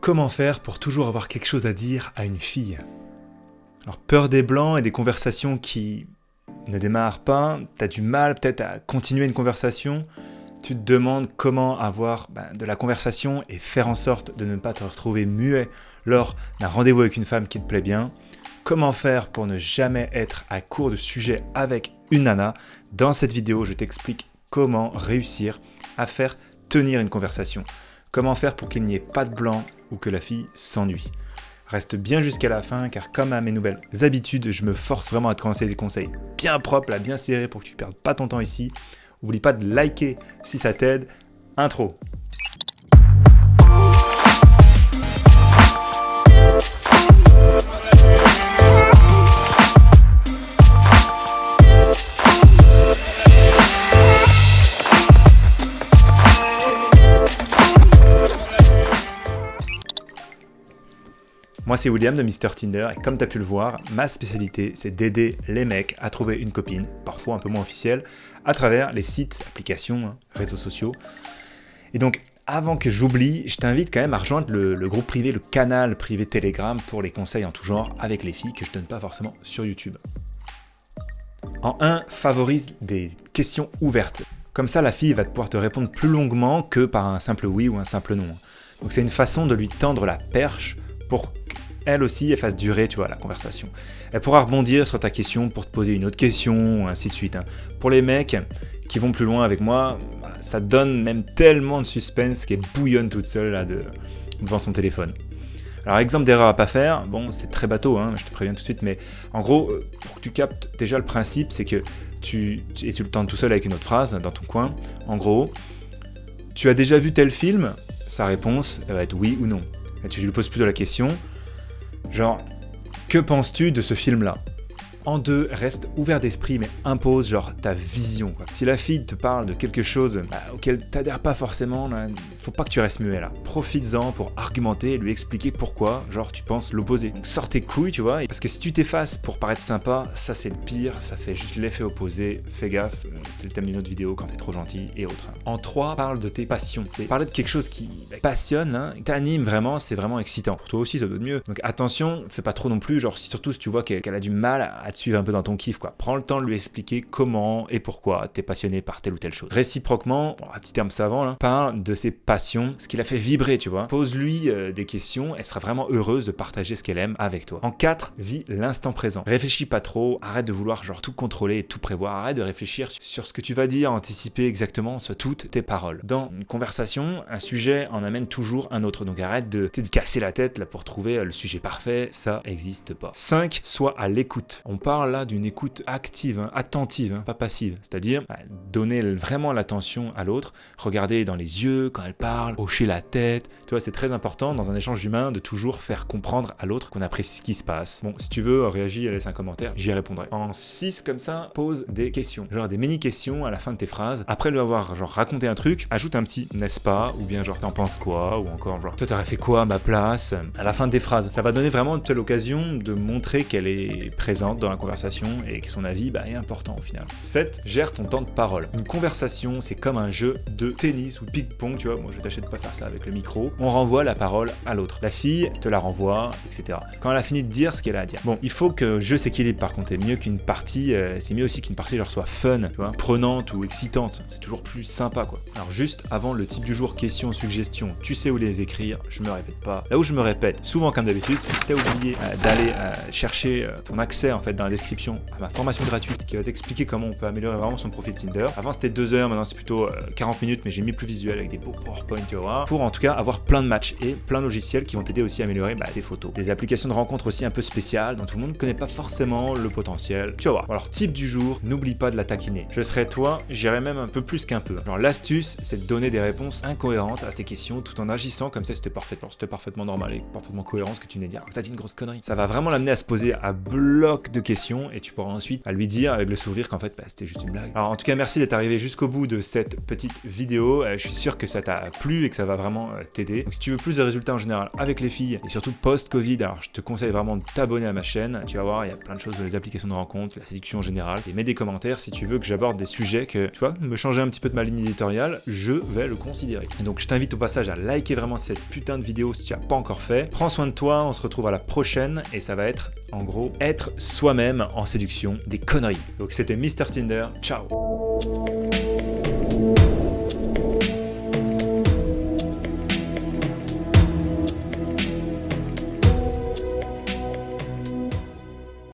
Comment faire pour toujours avoir quelque chose à dire à une fille? Alors, peur des blancs et des conversations qui ne démarrent pas, t'as du mal peut-être à continuer une conversation, tu te demandes comment avoir de la conversation et faire en sorte de ne pas te retrouver muet lors d'un rendez-vous avec une femme qui te plaît bien. Comment faire pour ne jamais être à court de sujet avec une nana? Dans cette vidéo, je t'explique comment réussir à faire tenir une conversation. Comment faire pour qu'il n'y ait pas de blanc ou que la fille s'ennuie. Reste bien jusqu'à la fin car comme à mes nouvelles habitudes, je me force vraiment à te conseiller des conseils bien propres, là, bien serrés pour que tu ne perdes pas ton temps ici. N'oublie pas de liker si ça t'aide. Intro. Moi c'est William de Mr Tinder et comme tu as pu le voir, ma spécialité c'est d'aider les mecs à trouver une copine, parfois un peu moins officielle, à travers les sites, applications, réseaux sociaux. Et donc avant que j'oublie, je t'invite quand même à rejoindre le groupe privé, le canal privé Telegram pour les conseils en tout genre avec les filles que je donne pas forcément sur YouTube. En 1, favorise des questions ouvertes. Comme ça la fille va pouvoir te répondre plus longuement que par un simple oui ou un simple non. Donc c'est une façon de lui tendre la perche pour qu'elle aussi elle fasse durer la conversation. Elle pourra rebondir sur ta question pour te poser une autre question, ainsi de suite. Pour les mecs qui vont plus loin avec moi, ça donne même tellement de suspense qu'elle bouillonne toute seule là, devant son téléphone. Alors exemple d'erreur à pas faire, bon c'est très bateau, je te préviens tout de suite, mais en gros, pour que tu captes déjà le principe, c'est que tu le tentes tout seul avec une autre phrase dans ton coin. En gros, tu as déjà vu tel film? Sa réponse elle va être oui ou non. Et tu lui poses plutôt la question, genre, que penses-tu de ce film-là? En 2, reste ouvert d'esprit, mais impose ta vision. Si la fille te parle de quelque chose auquel tu n'adhères pas forcément, faut pas que tu restes muet là. Profites-en pour argumenter et lui expliquer pourquoi, tu penses l'opposé. Donc sors tes couilles, tu vois, parce que si tu t'effaces pour paraître sympa, ça c'est le pire, ça fait juste l'effet opposé. Fais gaffe, c'est le thème d'une autre vidéo quand t'es trop gentil et autres. En 3, parle de tes passions. Parler de quelque chose qui passionne, t'anime vraiment, c'est vraiment excitant. Pour toi aussi, ça doit être mieux. Donc attention, fais pas trop non plus, surtout si tu vois qu'elle a du mal à te suivre un peu dans ton kiff, quoi. Prends le temps de lui expliquer comment et pourquoi t'es passionné par telle ou telle chose. Réciproquement, un petit terme savant, parle de ses passions, ce qui la fait vibrer, tu vois. Pose-lui des questions, elle sera vraiment heureuse de partager ce qu'elle aime avec toi. En 4, vis l'instant présent. Réfléchis pas trop, arrête de vouloir tout contrôler et tout prévoir, arrête de réfléchir sur ce que tu vas dire, anticiper exactement sur toutes tes paroles. Dans une conversation, un sujet en amène toujours un autre, donc arrête de te casser la tête là pour trouver le sujet parfait, ça existe pas. 5, sois à l'écoute. On parle là d'une écoute active, attentive, pas passive, c'est-à-dire donner vraiment l'attention à l'autre, regarder dans les yeux quand elle parle, hocher la tête, tu vois, c'est très important dans un échange humain de toujours faire comprendre à l'autre qu'on apprécie ce qui se passe. Bon, si tu veux, réagis, laisse un commentaire, j'y répondrai. En 6, comme ça, pose des questions, des mini-questions à la fin de tes phrases. Après lui avoir raconté un truc, ajoute un petit n'est-ce pas, ou bien t'en penses quoi, ou encore toi t'aurais fait quoi à ma place, à la fin de tes phrases. Ça va donner vraiment l'occasion de montrer qu'elle est présente dans la conversation et que son avis est important au final. 7, gère ton temps de parole. Une conversation, c'est comme un jeu de tennis ou de ping-pong, tu vois, moi je t'achète de pas faire ça avec le micro. On renvoie la parole à l'autre. La fille te la renvoie, etc. Quand elle a fini de dire ce qu'elle a à dire. Bon, il faut que le jeu s'équilibre par contre, c'est mieux qu'une partie, c'est mieux aussi qu'une partie soit fun, tu vois, prenante ou excitante, c'est toujours plus sympa quoi. Alors juste avant le type du jour, questions, suggestions, tu sais où les écrire, je me répète pas. Là où je me répète, souvent comme d'habitude, c'est si t'as oublié d'aller chercher ton accès en fait dans la description à ma formation gratuite qui va t'expliquer comment on peut améliorer vraiment son profil Tinder. Avant c'était 2 heures, maintenant c'est plutôt 40 minutes, mais j'ai mis plus visuel avec des beaux PowerPoint, tu vois, pour en tout cas avoir plein de matchs et plein de logiciels qui vont t'aider aussi à améliorer tes photos. Des applications de rencontres aussi un peu spéciales dont tout le monde ne connaît pas forcément le potentiel. Tu vas voir. Alors type du jour, n'oublie pas de la taquiner. Je serais toi, j'irais même un peu plus qu'un peu. L'astuce, c'est de donner des réponses incohérentes à ces questions tout en agissant comme ça c'était parfaitement normal et parfaitement cohérent ce que tu venais de dire. T'as dit une grosse connerie. Ça va vraiment l'amener à se poser à bloc de questions et tu pourras ensuite à lui dire avec le sourire qu'en fait c'était juste une blague. Alors en tout cas merci d'être arrivé jusqu'au bout de cette petite vidéo, je suis sûr que ça t'a plu et que ça va vraiment t'aider. Donc si tu veux plus de résultats en général avec les filles et surtout post-Covid, alors je te conseille vraiment de t'abonner à ma chaîne. Tu vas voir, il y a plein de choses, les applications de rencontre, la séduction en général. Et mets des commentaires si tu veux que j'aborde des sujets que, tu vois, me changer un petit peu de ma ligne éditoriale, je vais le considérer. Et donc je t'invite au passage à liker vraiment cette putain de vidéo si tu n'as pas encore fait. Prends soin de toi, on se retrouve à la prochaine et ça va être, en gros, être soi-même en séduction, des conneries. Donc c'était Mr Tinder, ciao.